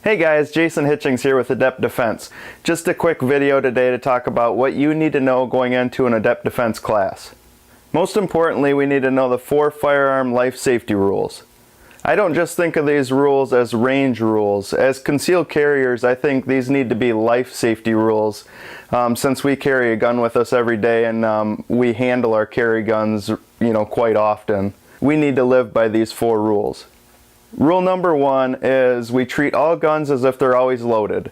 Hey guys, Jason Hitchings here with Adept Defense. Just a quick video today to talk about what you need to know going into an Adept Defense class. Most importantly, we need to know the 4 firearm life safety rules. I don't just think of these rules as range rules. As concealed carriers, I think these need to be life safety rules since we carry a gun with us every day and we handle our carry guns, quite often. We need to live by these 4 rules. Rule number 1 is we treat all guns as if they're always loaded.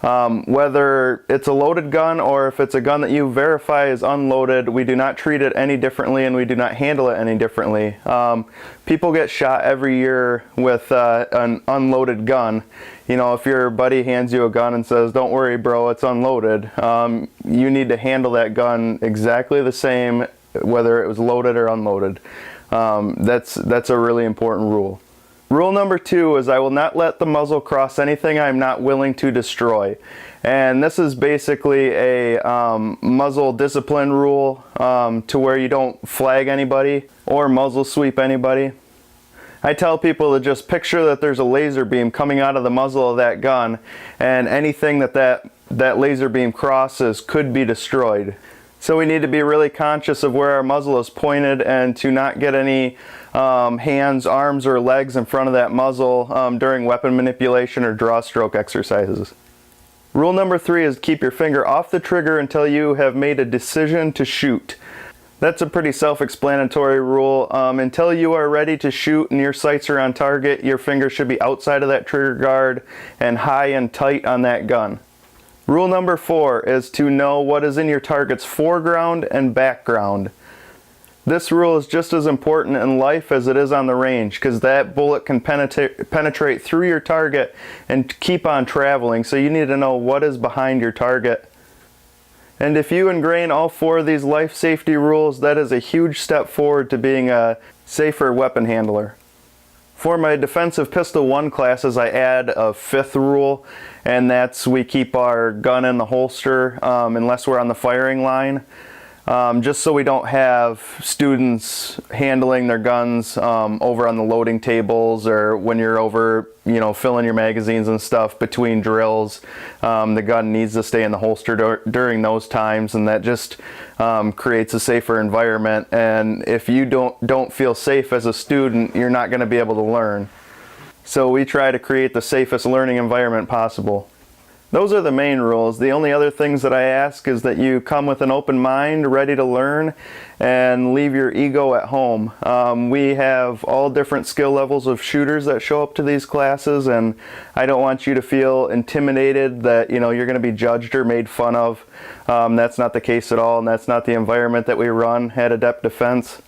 Whether it's a loaded gun or if it's a gun that you verify is unloaded, we do not treat it any differently and we do not handle it any differently. People get shot every year with an unloaded gun. If your buddy hands you a gun and says, "Don't worry bro, it's unloaded," you need to handle that gun exactly the same whether it was loaded or unloaded. That's a really important rule. Rule number 2 is I will not let the muzzle cross anything I am not willing to destroy. And this is basically a muzzle discipline rule to where you don't flag anybody or muzzle sweep anybody. I tell people to just picture that there's a laser beam coming out of the muzzle of that gun, and anything that laser beam crosses could be destroyed. So we need to be really conscious of where our muzzle is pointed and to not get any hands, arms, or legs in front of that muzzle during weapon manipulation or draw stroke exercises. Rule number 3 is keep your finger off the trigger until you have made a decision to shoot. That's a pretty self-explanatory rule. Until you are ready to shoot and your sights are on target, your finger should be outside of that trigger guard and high and tight on that gun. Rule number 4 is to know what is in your target's foreground and background. This rule is just as important in life as it is on the range, because that bullet can penetrate through your target and keep on traveling, so you need to know what is behind your target. And if you ingrain all 4 of these life safety rules, that is a huge step forward to being a safer weapon handler. For my defensive pistol 1 classes, I add a 5th rule, and that's we keep our gun in the holster unless we're on the firing line. Just so we don't have students handling their guns over on the loading tables, or when you're over, filling your magazines and stuff between drills. The gun needs to stay in the holster during those times, and that just creates a safer environment. And if you don't feel safe as a student, you're not going to be able to learn. So we try to create the safest learning environment possible. Those are the main rules. The only other things that I ask is that you come with an open mind, ready to learn, and leave your ego at home. We have all different skill levels of shooters that show up to these classes, and I don't want you to feel intimidated that you're going to be judged or made fun of. That's not the case at all, and that's not the environment that we run at Adept Defense.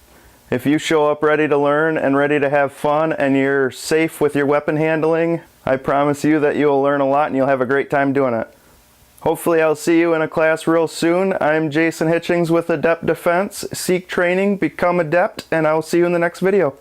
If you show up ready to learn and ready to have fun and you're safe with your weapon handling, I promise you that you'll learn a lot and you'll have a great time doing it. Hopefully I'll see you in a class real soon. I'm Jason Hitchings with Adept Defense. Seek training, become adept, and I'll see you in the next video.